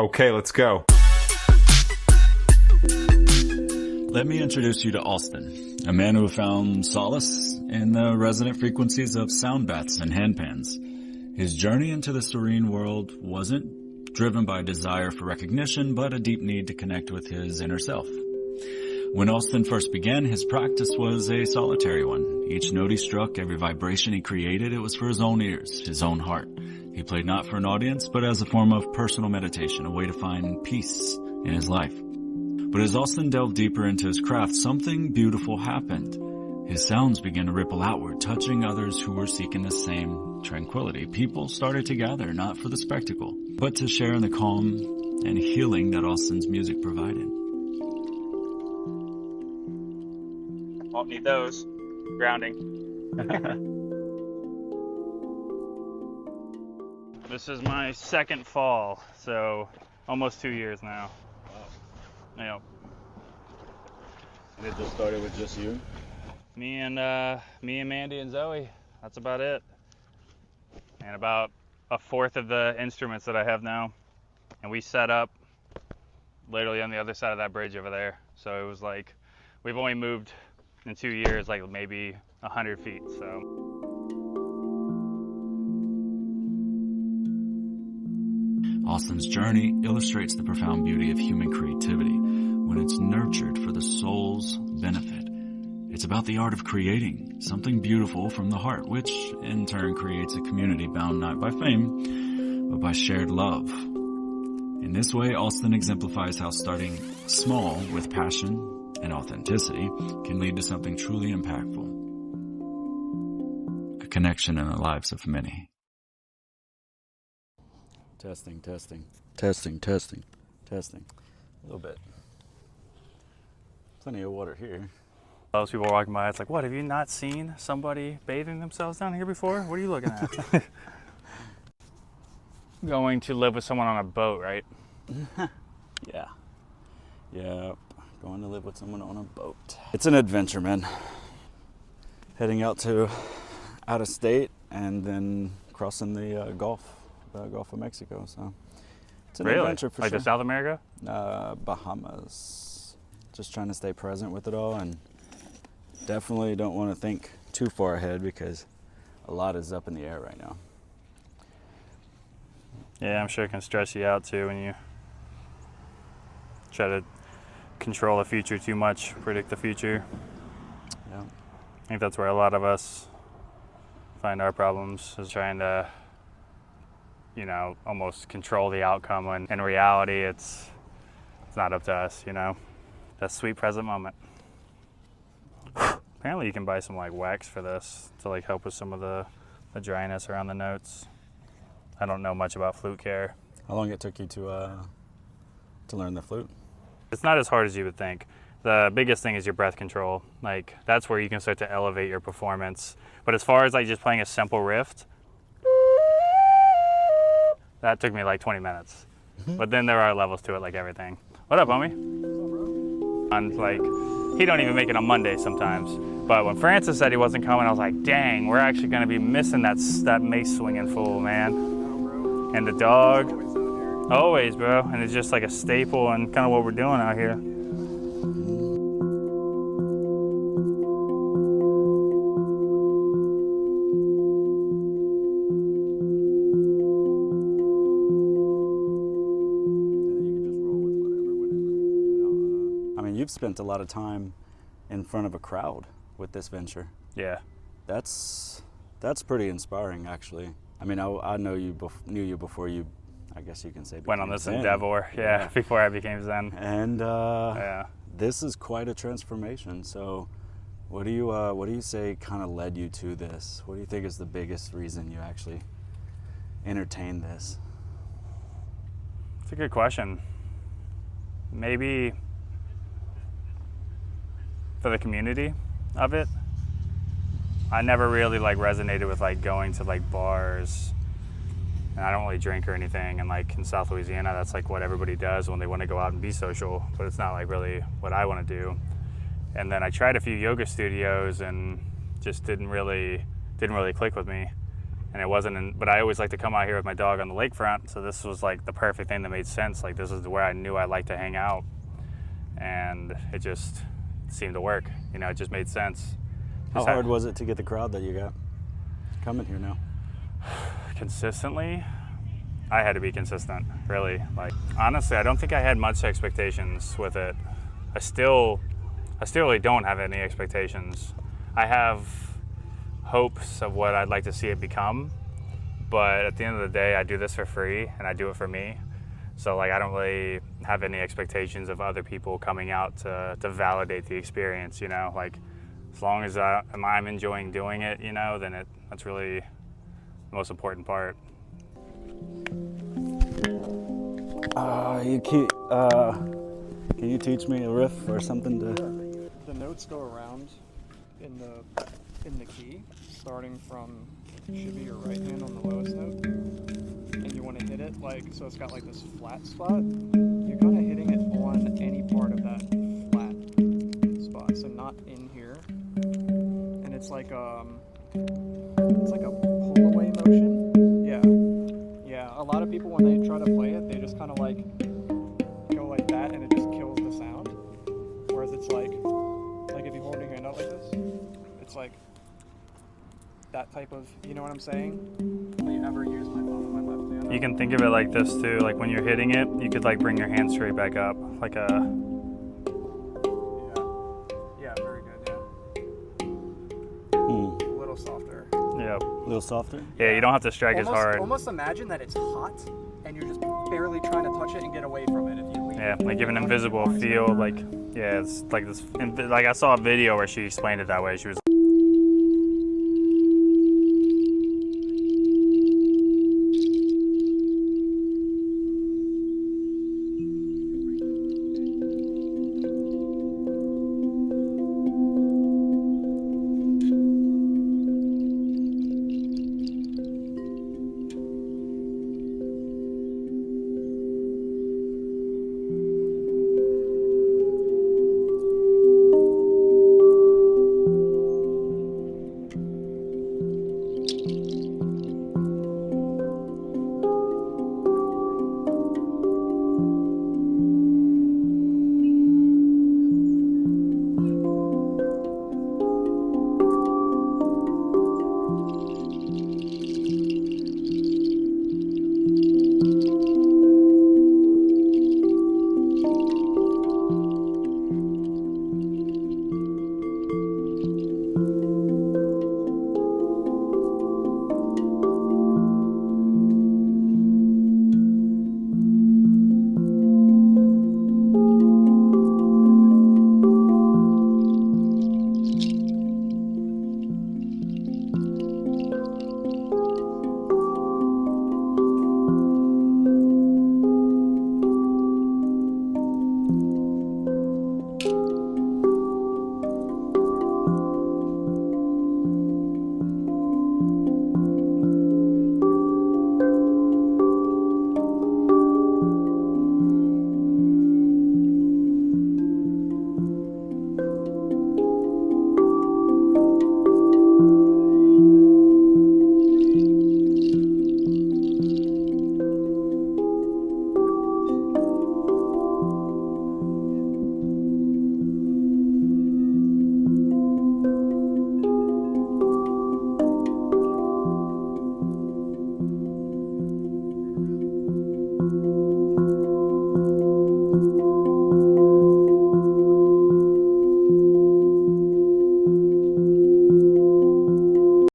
Okay, let's go. Let me introduce you to Alston, a man who found solace in the resonant frequencies of sound baths and handpans. His journey into the serene world wasn't driven by a desire for recognition, but a deep need to connect with his inner self. When Alston first began, his practice was a solitary one. Each note he struck, every vibration he created, it was for his own ears, his own heart. He played not for an audience, but as a form of personal meditation, a way to find peace in his life. But as Alston delved deeper into his craft, something beautiful happened. His sounds began to ripple outward, touching others who were seeking the same tranquility. People started to gather, not for the spectacle, but to share in the calm and healing that Alston's music provided. Won't need those. Grounding. This is my second fall, so almost 2 years now. Yeah. And it just started with just you? Me and Mandy and Zoe. That's about it. And about a fourth of the instruments that I have now. And we set up literally on the other side of that bridge over there. So it was like, we've only moved in 2 years, like maybe 100 feet, so. Alston's journey illustrates the profound beauty of human creativity when it's nurtured for the soul's benefit. It's about the art of creating something beautiful from the heart, which in turn creates a community bound not by fame, but by shared love. In this way, Alston exemplifies how starting small with passion and authenticity can lead to something truly impactful. A connection in the lives of many. Testing, testing, testing, testing, testing. A little bit. Plenty of water here. Those people walking by, it's like, what, have you not seen somebody bathing themselves down here before? What are you looking at? Going to live with someone on a boat, right? Yeah. Yep. Going to live with someone on a boat. It's an adventure, man. Heading out of state and then crossing the Gulf of Mexico. So it's an adventure for like sure. to South America? Bahamas. Just trying to stay present with it all, and definitely don't want to think too far ahead because a lot is up in the air right now. Yeah, I'm sure it can stress you out too when you try to control the future too much, predict the future. Yeah. I think that's where a lot of us find our problems, is trying to, you know, almost control the outcome when in reality it's not up to us, you know. That sweet present moment. Apparently you can buy some like wax for this to like help with some of the dryness around the notes. I don't know much about flute care. How long it took you to learn the flute? It's not as hard as you would think. The biggest thing is your breath control. Like, that's where you can start to elevate your performance. But as far as like just playing a simple riff, that took me like 20 minutes. But then there are levels to it, like everything. What up, homie? And like, he don't even make it on Monday sometimes. But when Francis said he wasn't coming, I was like, dang, we're actually gonna be missing that mace swinging fool, man. And the dog, always, bro. And it's just like a staple and kind of what we're doing out here. You've spent a lot of time in front of a crowd with this venture. Yeah. That's pretty inspiring, actually. I mean, I knew you before you, I guess you can say, went on this Zen. endeavor, yeah, before I became Zen. And yeah, this is quite a transformation. So, what do you say kind of led you to this? What do you think is the biggest reason you actually entertained this? It's a good question. Maybe for the community of it. I never really like resonated with like going to like bars, and I don't really drink or anything, and like in South Louisiana that's like what everybody does when they want to go out and be social, but it's not like really what I want to do. And then I tried a few yoga studios and just didn't really click with me. and it wasn't. But I always like to come out here with my dog on the lakefront, so this was like the perfect thing that made sense. Like this is where I knew I liked to hang out, and it just seemed to work. You know, it just made sense. How hard was it to get the crowd that you got coming here now? Consistently, I had to be consistent, really. Like, honestly, I don't think I had much expectations with it. I still really don't have any expectations. I have hopes of what I'd like to see it become, but at the end of the day, I do this for free and I do it for me. So like, I don't really have any expectations of other people coming out to validate the experience, you know? Like, as long as I'm enjoying doing it, you know, then that's really the most important part. Can you teach me a riff or something to? The notes go around in the key, starting from should be your right hand on the lowest note, and you want to hit it like so. It's got like this flat spot. You're kind of hitting it on any part of that flat spot, so not in here. And it's like a pull away motion. Yeah. A lot of people when they try to play it, they just kind of like go like that, and it just kills the sound. Whereas it's like if you hold your hand out like this, it's like that type of, you know what I'm saying? Have you ever used my thumb and my left hand? You can think of it like this too. Like when you're hitting it, you could like bring your hand straight back up, like a. Yeah, very good. Yeah. A little softer. Yeah. A little softer? Yeah, you don't have to strike as hard. Almost imagine that it's hot, and you're just barely trying to touch it and get away from it. If you lean Yeah, like give an invisible feel. Like, yeah, it's like this. Like I saw a video where she explained it that way. She was